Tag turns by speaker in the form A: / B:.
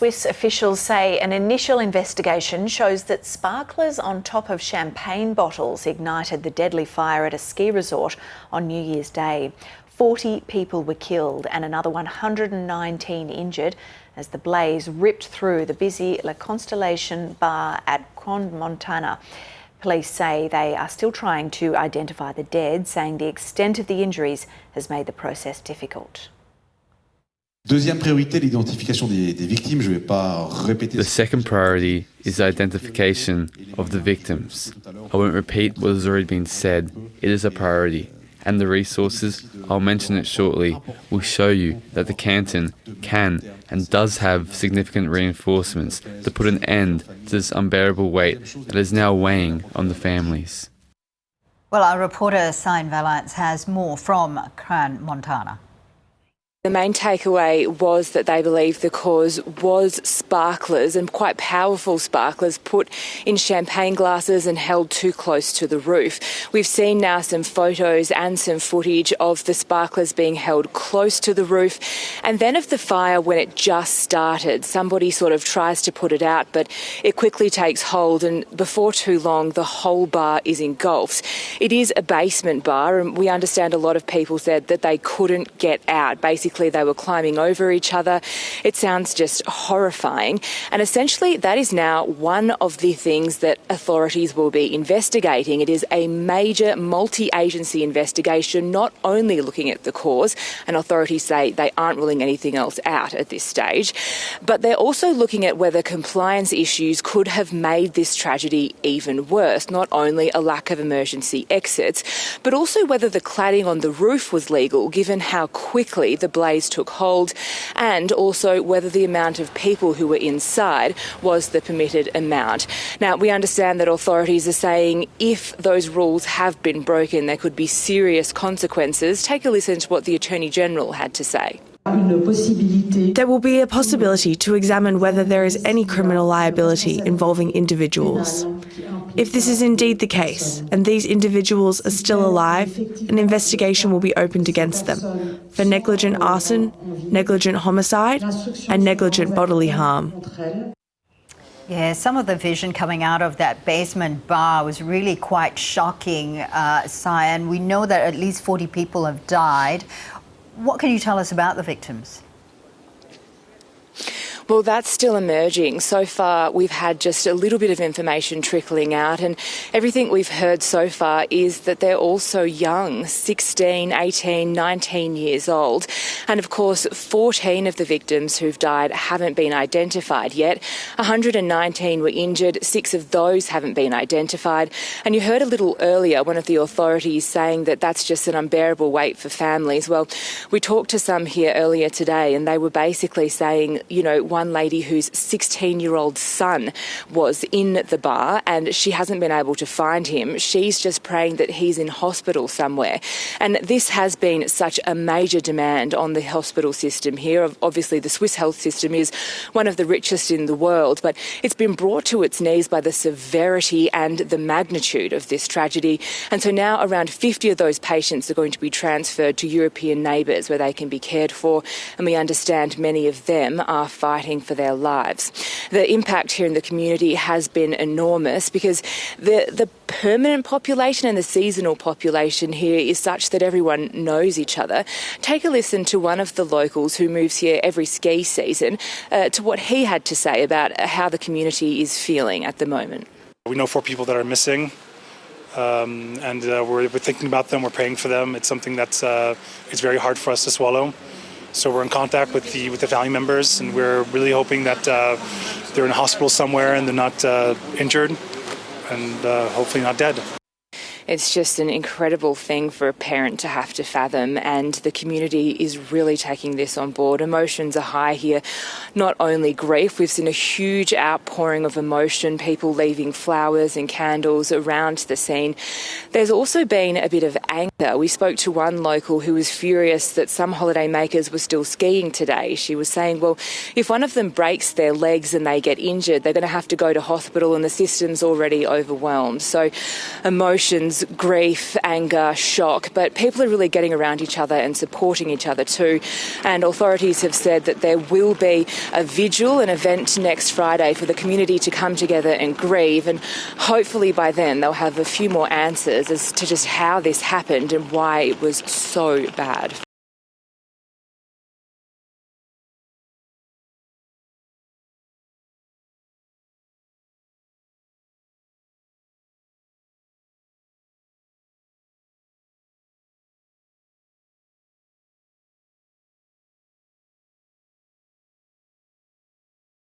A: Swiss officials say an initial investigation shows that sparklers on top of champagne bottles ignited the deadly fire at a ski resort on New Year's Day. 40 people were killed and another 119 injured as the blaze ripped through the busy La Constellation bar at Crans-Montana. Police say they are still trying to identify the dead, saying the extent of the injuries has made the process difficult.
B: Deuxième priorité, l'identification des victimes. Je vais pas répéter.
C: The second priority is identification of the victims. I won't repeat what has already been said. It is a priority. And the resources, I'll mention it shortly, will show you that the canton can and does have significant reinforcements to put an end to this unbearable weight that is now weighing on the families.
D: Well, our reporter, Sian Valance, has more from Crans-Montana.
E: The main takeaway was that they believe the cause was sparklers, and quite powerful sparklers put in champagne glasses and held too close to the roof. We've seen now some photos and some footage of the sparklers being held close to the roof, and then of the fire when it just started. Somebody sort of tries to put it out, but it quickly takes hold, and before too long the whole bar is engulfed. It is a basement bar, and we understand a lot of people said that they couldn't get out. Basically, they were climbing over each other. It sounds just horrifying. And essentially, that is now one of the things that authorities will be investigating. It is a major multi-agency investigation, not only looking at the cause, and authorities say they aren't ruling anything else out at this stage, but they're also looking at whether compliance issues could have made this tragedy even worse. Not only a lack of emergency exits, but also whether the cladding on the roof was legal, given how quickly the blaze took hold, and also whether the amount of people who were inside was the permitted amount. Now, we understand that authorities are saying if those rules have been broken, there could be serious consequences. Take a listen to what the Attorney General had to say.
F: There will be a possibility to examine whether there is any criminal liability involving individuals. If this is indeed the case, and these individuals are still alive, an investigation will be opened against them for negligent arson, negligent homicide, and negligent bodily harm.
D: Yeah, some of the vision coming out of that basement bar was really quite shocking, Sian. We know that at least 40 people have died. What can you tell us about the victims?
E: Well, that's still emerging. So far, we've had just a little bit of information trickling out, and everything we've heard so far is that they're all so young, 16, 18, 19 years old. And of course, 14 of the victims who've died haven't been identified yet. 119 were injured. 6 of those haven't been identified. And you heard a little earlier one of the authorities saying that that's just an unbearable weight for families. Well, we talked to some here earlier today, and they were basically saying, you know, one lady whose 16-year-old son was in the bar and she hasn't been able to find him. She's just praying that he's in hospital somewhere. And this has been such a major demand on the hospital system here. Obviously, the Swiss health system is one of the richest in the world, but it's been brought to its knees by the severity and the magnitude of this tragedy. And so now around 50 of those patients are going to be transferred to European neighbours where they can be cared for. And we understand many of them are fighting for their lives. The impact here in the community has been enormous because the permanent population and the seasonal population here is such that everyone knows each other. Take a listen to one of the locals who moves here every ski season to what he had to say about how the community is feeling at the moment.
G: We know 4 people that are missing. And we're thinking about them, we're praying for them. It's something that's it's very hard for us to swallow. So we're in contact with the family members, and we're really hoping that they're in a hospital somewhere and they're not injured and hopefully not dead.
E: It's just an incredible thing for a parent to have to fathom, and the community is really taking this on board. Emotions are high here, not only grief. We've seen a huge outpouring of emotion, people leaving flowers and candles around the scene. There's also been a bit of anger. We spoke to one local who was furious that some holiday makers were still skiing today. She was saying, well, if one of them breaks their legs and they get injured, they're going to have to go to hospital and the system's already overwhelmed. So emotions emotions, grief, anger, shock, but people are really getting around each other and supporting each other too. And authorities have said that there will be a vigil, an event next Friday for the community to come together and grieve, and hopefully by then they'll have a few more answers as to just how this happened and why it was so bad.